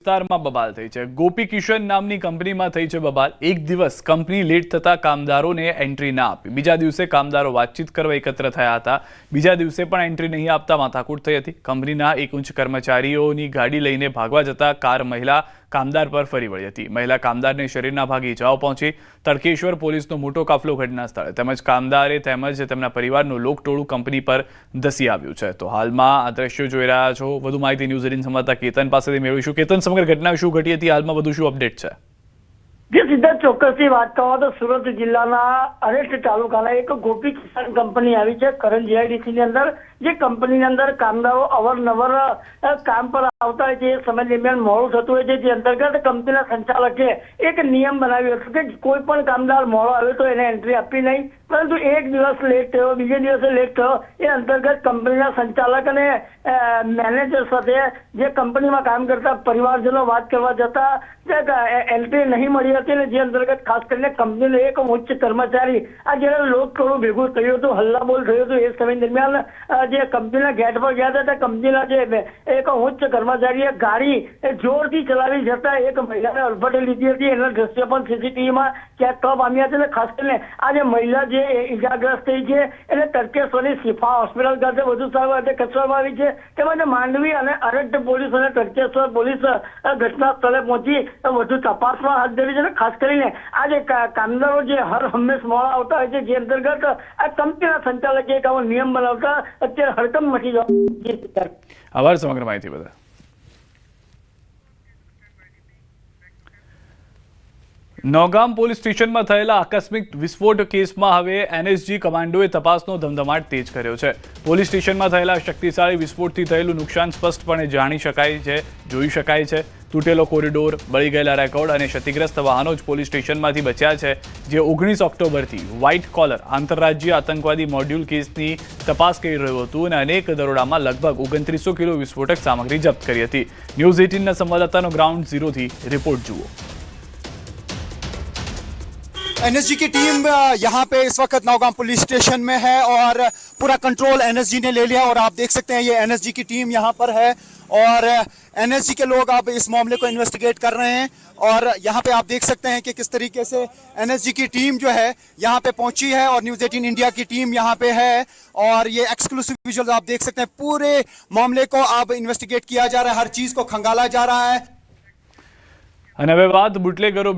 વિસ્તારમાં બબાલ થઈ છે। ગોપી કિશન નામની કંપનીમાં થઈ છે બબાલ। એક દિવસ કંપની લેટ થતા કામદારોને એન્ટ્રી ના આપી। બીજા દિવસે કામદારો વાતચીત કરવા એકત્ર થયા હતા। બીજા દિવસે પણ એન્ટ્રી નહીં આપતા માથાકૂટ થઈ હતી। કંપનીના એક ઉચ્ચ કર્મચારીઓની ગાડી લઈને ભાગવા જતા કાર મહિલા કામદાર પર ફરી વળી હતી। મહિલા કામદારને શરીરના ભાગે ઇજાઓ પહોંચી। તડકેશ્વર પોલીસનો મોટો કાફલો ઘટના સ્થળે તેમજ કામદારે તેમજ તેમના પરિવારનું લોકટોળું કંપની પર ધસી આવ્યું છે। તો હાલમાં આ દ્રશ્યો જોઈ રહ્યા છો। વધુ માહિતી ન્યૂઝ 18 સંવાદદાતા કેતન પાસેથી મેળવીશું। કેતન, સમગ્ર ઘટના શું ઘટી હતી, હાલમાં વધુ શું અપડેટ છે? જે સીધા ચોક્કસથી વાત કરવા તો સુરત જિલ્લાના અરેઠ તાલુકાના એક ગોપી કિસાન કંપની આવી છે કરણ જીઆઈડીસી ની અંદર। જે કંપનીની અંદર કામદારો અવારનવાર કામ પર આવતા હોય છે। એ સમય દરમિયાન મોડું થતું હોય છે। જે અંતર્ગત કંપનીના સંચાલકે એક નિયમ બનાવ્યો હતો કે કોઈ પણ કામદાર મોડો આવ્યો તો એને એન્ટ્રી આપવી નહીં, પરંતુ એક દિવસ લેટ થયો, બીજે દિવસે લેટ થયો। એ અંતર્ગત કંપનીના સંચાલક અને મેનેજર સાથે જે કંપનીમાં કામ કરતા પરિવારજનો વાત કરવા જતા એન્ટ્રી નહીં મળી હતી ને જે અંતર્ગત ખાસ કરીને કંપનીનો એક ઉચ્ચ કર્મચારી આ જ્યારે લોક થોડું ભેગું થયું હતું, હલ્લાબોલ થયું હતું। એ સમય દરમિયાન જે કંપનીના ગેટ પર ગયા હતા કંપનીના જે એક ઉચ્ચ કર્મચારીએ ગાડી જોરથી ચલાવી જતા એક મહિલાને અડફેટે લીધી હતી। એના દ્રશ્ય પણ સીસીટીવીમાં ક્યાંક પામ્યા છે। ખાસ કરીને આ જે મહિલા જે ઈજાગ્રસ્ત થઈ છે એને તડકેશ્વરની શિફા હોસ્પિટલ ખાતે વધુ સારવાર માટે ખસેડવામાં આવી છે। તેમજ માંડવી અને અરેઠ પોલીસ અને તડકેશ્વર પોલીસ ઘટના સ્થળે પહોંચી વધુ તપાસમાં હાથ ધરી છે। ખાસ કરીને આ જે કામદારો જે હર હંમેશ મોડા આવતા હોય છે, જે અંતર્ગત આ કંપનીના સંચાલકે એક આવો નિયમ બનાવતા અત્યારે હડકંપ મચી જવા। આભાર સમગ્ર માહિતી બદલ। નૌગામ પોલીસ સ્ટેશનમાં થયેલા આકસ્મિક વિસ્ફોટ કેસમાં હવે એનએસજી કમાન્ડોએ તપાસનો ધમધમાટ તેજ કર્યો છે। પોલીસ સ્ટેશનમાં થયેલા શક્તિશાળી વિસ્ફોટથી થયેલું નુકસાન સ્પષ્ટપણે જાણી શકાય છે, જોઈ શકાય છે। તૂટેલો કોરિડોર, બળી ગયેલા રેકોર્ડ અને ક્ષતિગ્રસ્ત વાહનો જ પોલીસ સ્ટેશનમાંથી બચ્યા છે, જે 19 ઓક્ટોબરથી વ્હાઇટ કોલર આંતરરાજ્ય આતંકવાદી મોડ્યુલ કેસની તપાસ કરી રહ્યું હતું અને અનેક દરોડામાં લગભગ 2900 કિલો વિસ્ફોટક સામગ્રી જપ્ત કરી હતી। ન્યૂઝ 18ના સંવાદદાતાનો ગ્રાઉન્ડ ઝીરોથી રિપોર્ટ જુઓ। एनएसजी की टीम यहाँ पे इस वक्त नौगाम पुलिस स्टेशन में है और पूरा कंट्रोल एनएसजी ने ले लिया और आप देख सकते हैं ये एनएसजी की टीम यहाँ पर है और एनएसजी के लोग अब इस मामले को इन्वेस्टिगेट कर रहे हैं। और यहाँ पे आप देख सकते हैं कि किस तरीके से एनएसजी की टीम जो है यहाँ पे पहुंची है और न्यूज़ 18 इंडिया की टीम यहाँ पे है और ये एक्सक्लूसिव विजुअल्स आप देख सकते हैं। पूरे मामले को अब इन्वेस्टिगेट किया जा रहा है, हर चीज को खंगाला जा रहा है। અને હવે વાત બુટલેગરો